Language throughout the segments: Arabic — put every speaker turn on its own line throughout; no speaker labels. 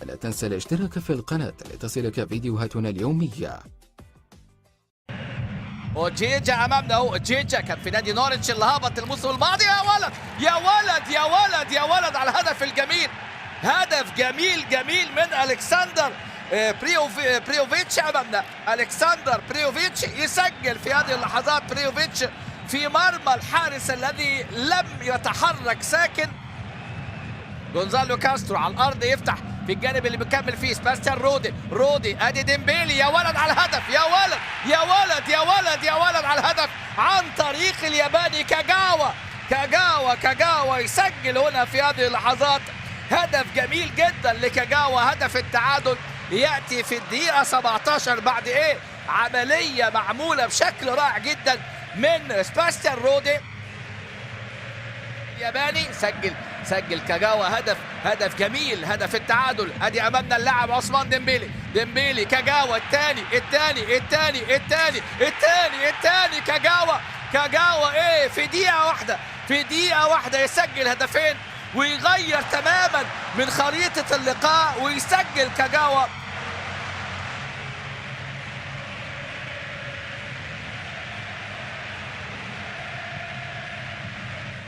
لا تنسى الاشتراك في القناة لتصلك فيديوهاتنا اليومية.
وجيجا امامنا اهو. جيجا كان في نادي نورتش اللي هبط الموسم الماضي. يا ولد يا ولد يا ولد يا ولد على الهدف الجميل. هدف جميل جميل من الكسندر بريوفيتش امامنا. الكسندر بريوفيتش يسجل في هذه اللحظات. بريوفيتش في مرمى الحارس الذي لم يتحرك ساكن. جونزالو كاسترو على الارض يفتح في الجانب اللي بيكمل فيه سباستيان رودي ادي ديمبيلي. يا ولد على الهدف. يا ولد يا ولد يا ولد يا ولد على الهدف عن طريق الياباني كاجاوا يسجل هنا في هذه اللحظات. هدف جميل جدا لكاجاوا. هدف التعادل ياتي في الدقيقه 17 بعد عمليه معموله بشكل رائع جدا من سباستيان رودي. الياباني سجل كاجاوا هدف جميل. هدف التعادل. ادي امامنا اللاعب عثمان ديمبيلي كاجاوا الثاني كاجاوا في دقيقة واحدة يسجل هدفين ويغير تماما من خريطة اللقاء ويسجل كاجاوا.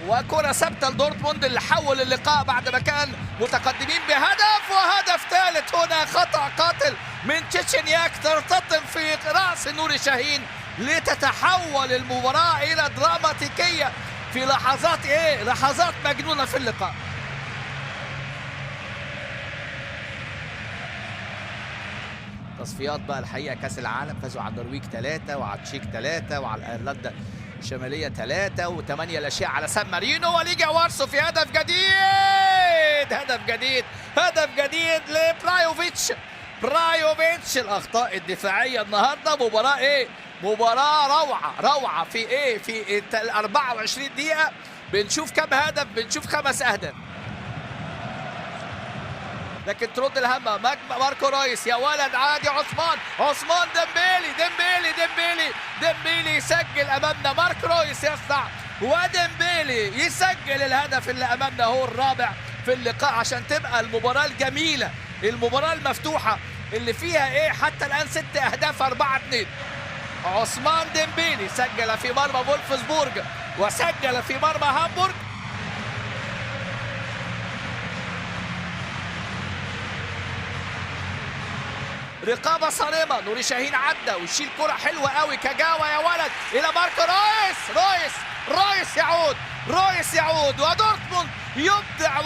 وكرة ثابتة لدورتموند اللي حول اللقاء بعد ما كان متقدمين بهدف. وهدف ثالث هنا. خطأ قاتل من تشيتشينياك ترتطم في رأس نوري شاهين لتتحول المباراة إلى دراماتيكية في لحظات مجنونة في اللقاء. تصفيات بقى الحقيقة كأس العالم فازوا على النرويج 3 وعلى التشيك 3 وعلى ايرلندا الشمالية 3 و8 الأشياء على سان مارينو. وليجا وارسو في هدف جديد لبرايوفيتش. الأخطاء الدفاعية النهارده مباراة روعة في ال 24 دقيقة بنشوف كم هدف. بنشوف 5 أهداف لكن ترد الهمه. ماركو رويس. يا ولد عادي. عثمان ديمبيلي يسجل امامنا. ماركو رويس يصنع وديمبيلي يسجل الهدف اللي امامنا هو الرابع في اللقاء عشان تبقى المباراه الجميله، المباراه المفتوحه اللي فيها حتى الان 6 أهداف 4-2. عثمان ديمبيلي سجل في مرمى فولفسبورغ وسجل في مرمى هامبورغ. رقابة صارمة. نوري شاهين عدى ويشيل كرة حلوة قوي. كاجاوا يا ولد إلى ماركو رويس يعود ودورتموند يمتع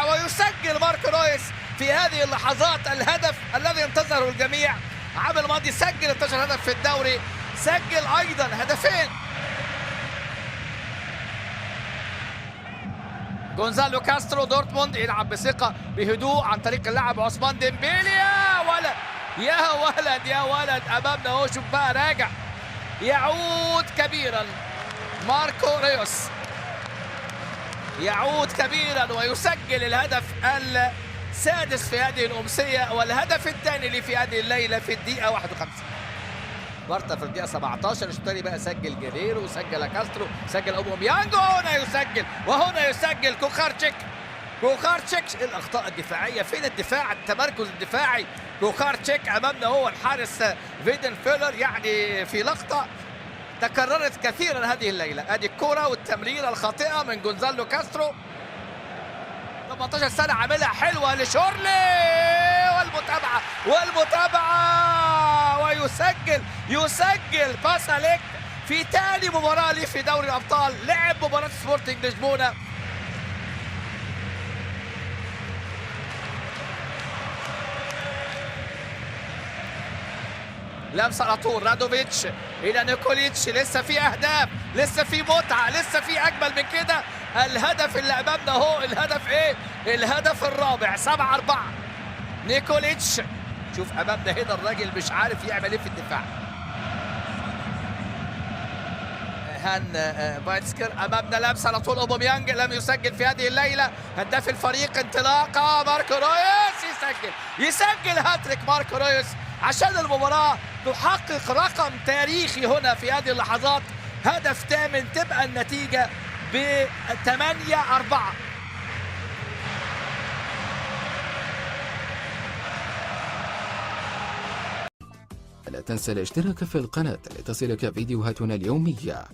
ويسجل ماركو رويس في هذه اللحظات الهدف الذي انتظره الجميع. عام الماضي سجل 12 هدف في الدوري، سجل أيضا هدفين. جونزالو كاسترو. دورتموند يلعب بثقة بهدوء عن طريق اللاعب عثمان ديمبيلي. يا ولد امامنا اهو. شوف بقى راجع. يعود كبيرا ماركو رويس. ويسجل الهدف السادس في هذه الأمسية والهدف الثاني اللي في هذه الليلة في الدقيقة 51. بارتا في الدقيقة 17. الثاني بقى سجل جيريرو وسجل كاسترو سجل أوباميانج وهنا يسجل كوخارتشيك. الأخطاء الدفاعية. فين الدفاع؟ التمركز الدفاعي. كوخارتشيك امامنا هو الحارس فيدن فيلر. يعني في لقطة تكررت كثيرا هذه الليلة. ادي الكرة والتمريرة الخاطئة من جونزالو كاسترو. 18 سنة عاملها حلوة لشورلي والمتابعة ويسجل باساليك في ثاني مباراة ليه في دوري الأبطال. لعب مباراة سبورتنج لشبونة. لمسه على طول. رادوفيتش الى نيكوليتش. لسه في اهداف، لسه في متعه، لسه في اجمل من كده. الهدف اللي امامنا هو الهدف الهدف الرابع. 7-4 نيكوليتش. شوف امامنا هنا الراجل مش عارف يعمل ايه في الدفاع. هان فايتسكر امامنا. لمسه على طول. اوباميانج لم يسجل في هذه الليله. هداف الفريق انطلاقه ماركو رويس يسجل هاتريك ماركو رويس عشان المباراة تحقق رقم تاريخي هنا في هذه اللحظات. هدف ثامن تبقى النتيجة ب8-4.
لا تنسى الاشتراك في القناة لتصلك فيديوهاتنا اليومية.